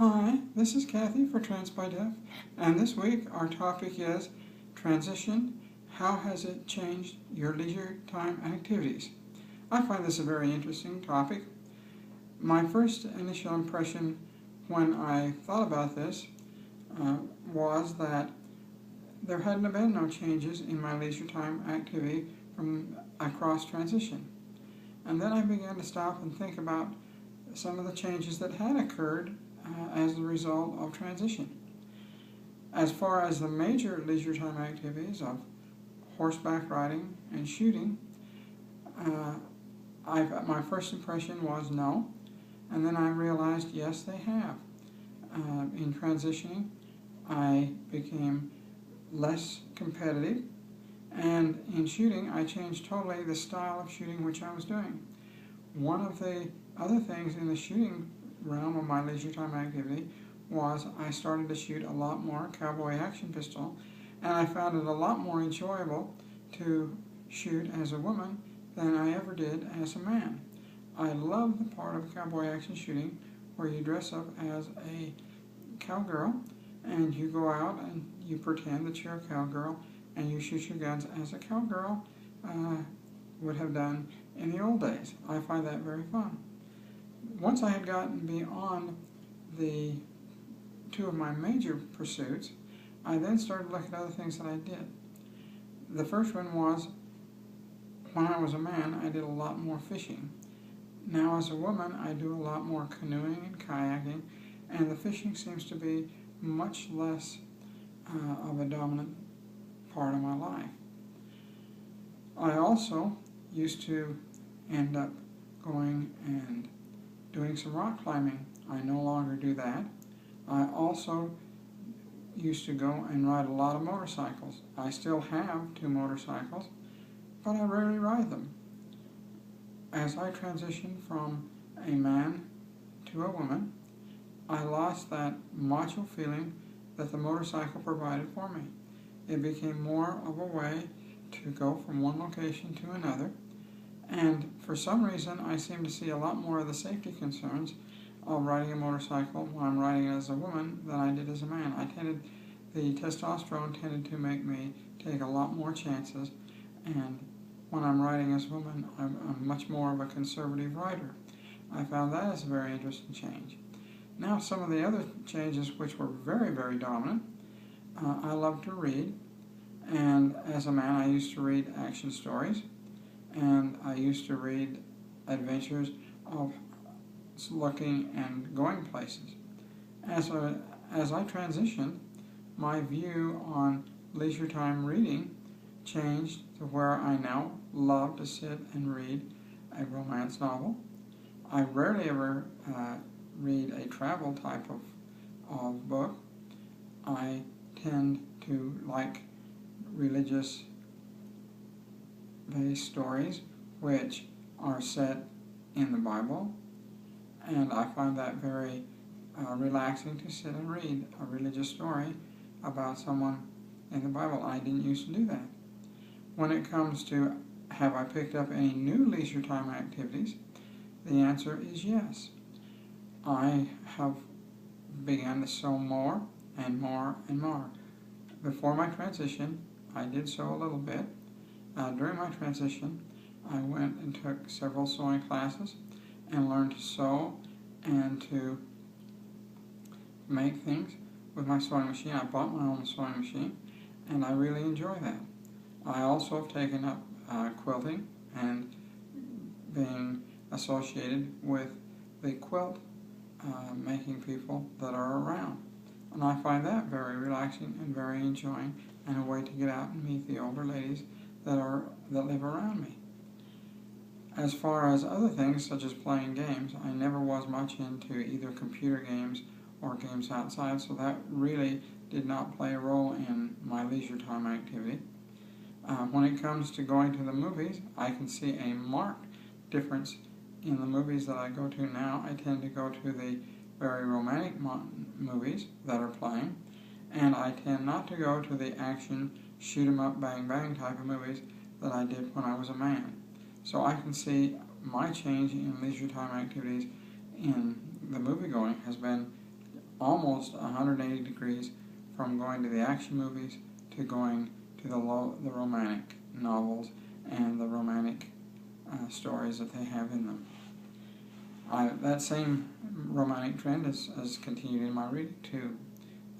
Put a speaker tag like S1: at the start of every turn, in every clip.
S1: Hi, this is Cathy for TransByDef, and this week our topic is transition. How has it changed your leisure time activities? I find this a very interesting topic. My first initial impression when I thought about this was that there hadn't been no changes in my leisure time activity from across transition. And then I began to stop and think about some of the changes that had occurred as a result of transition. As far as the major leisure time activities of horseback riding and shooting, my first impression was no, and then I realized yes, they have. In transitioning, I became less competitive, and in shooting, I changed totally the style of shooting which I was doing. One of the other things in the shooting realm of my leisure time activity was I started to shoot a lot more cowboy action pistol, and I found it a lot more enjoyable to shoot as a woman than I ever did as a man. I love the part of cowboy action shooting where you dress up as a cowgirl and you go out and you pretend that you're a cowgirl and you shoot your guns as a cowgirl would have done in the old days. I find that very fun. Once I had gotten beyond the two of my major pursuits, I then started looking at other things that I did. The first one was, when I was a man, I did a lot more fishing. Now as a woman, I do a lot more canoeing and kayaking, and the fishing seems to be much less of a dominant part of my life. I also used to end up going and doing some rock climbing. I no longer do that. I also used to go and ride a lot of motorcycles. I still have 2 motorcycles, but I rarely ride them. As I transitioned from a man to a woman, I lost that macho feeling that the motorcycle provided for me. It became more of a way to go from one location to another, and for some reason I seem to see a lot more of the safety concerns of riding a motorcycle when I'm riding as a woman than I did as a man. The testosterone tended to make me take a lot more chances, and when I'm riding as a woman, I'm much more of a conservative rider. I found that as a very interesting change. Now some of the other changes which were very, very dominant, I love to read, and as a man I used to read action stories, and I used to read adventures of looking and going places. As I transitioned, my view on leisure time reading changed to where I now love to sit and read a romance novel. I rarely ever read a travel type of book. I tend to like religious based stories which are set in the Bible, and I find that very relaxing to sit and read a religious story about someone in the Bible. I didn't used to do that. When it comes to have I picked up any new leisure time activities, the answer is yes. I have begun to sew more and more and more. Before my transition, I did sew a little bit. During my transition, I went and took several sewing classes and learned to sew and to make things with my sewing machine. I bought my own sewing machine, and I really enjoy that. I also have taken up quilting and being associated with the quilt making people that are around. And I find that very relaxing and very enjoying, and a way to get out and meet the older ladies that live around me. As far as other things, such as playing games, I never was much into either computer games or games outside, so that really did not play a role in my leisure time activity. When it comes to going to the movies, I can see a marked difference in the movies that I go to now. I tend to go to the very romantic movies that are playing, and I tend not to go to the action, shoot 'em up, bang bang type of movies that I did when I was a man. So I can see my change in leisure time activities in the movie going has been almost 180 degrees from going to the action movies to going to the romantic novels and the romantic stories that they have in them. That same romantic trend has continued in my reading too.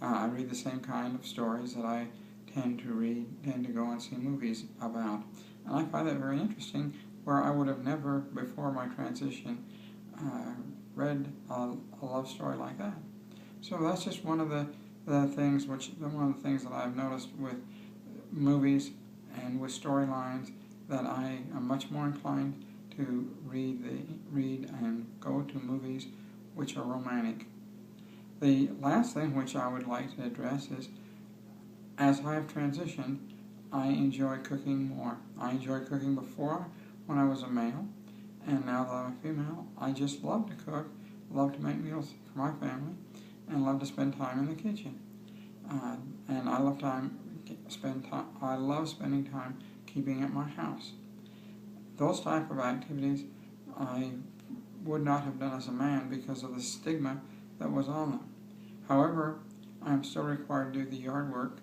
S1: I read the same kind of stories that I tend to go and see movies about. And I find that very interesting, where I would have never, before my transition, read a love story like that. So that's just one of the things that I've noticed with movies and with storylines, that I am much more inclined to read and go to movies which are romantic. The last thing which I would like to address is, as I have transitioned, I enjoy cooking more. I enjoyed cooking before when I was a male, and now that I'm a female, I just love to cook, love to make meals for my family, and love to spend time in the kitchen. And I love spending time keeping at my house. Those type of activities I would not have done as a man because of the stigma that was on them. However, I am still required to do the yard work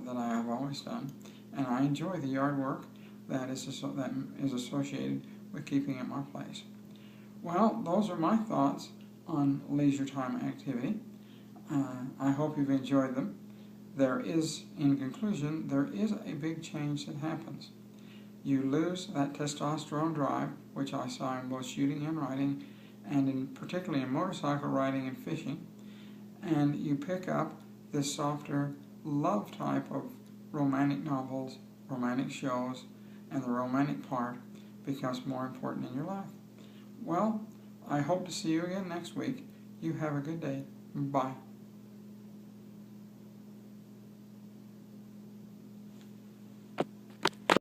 S1: that I have always done, and I enjoy the yard work that is associated with keeping at my place. Well, those are my thoughts on leisure time activity. I hope you've enjoyed them. In conclusion, there is a big change that happens. You lose that testosterone drive, which I saw in both shooting and riding, and particularly in motorcycle riding and fishing, and you pick up this softer love type of romantic novels, romantic shows, and the romantic part becomes more important in your life. Well, I hope to see you again next week. You have a good day. Bye.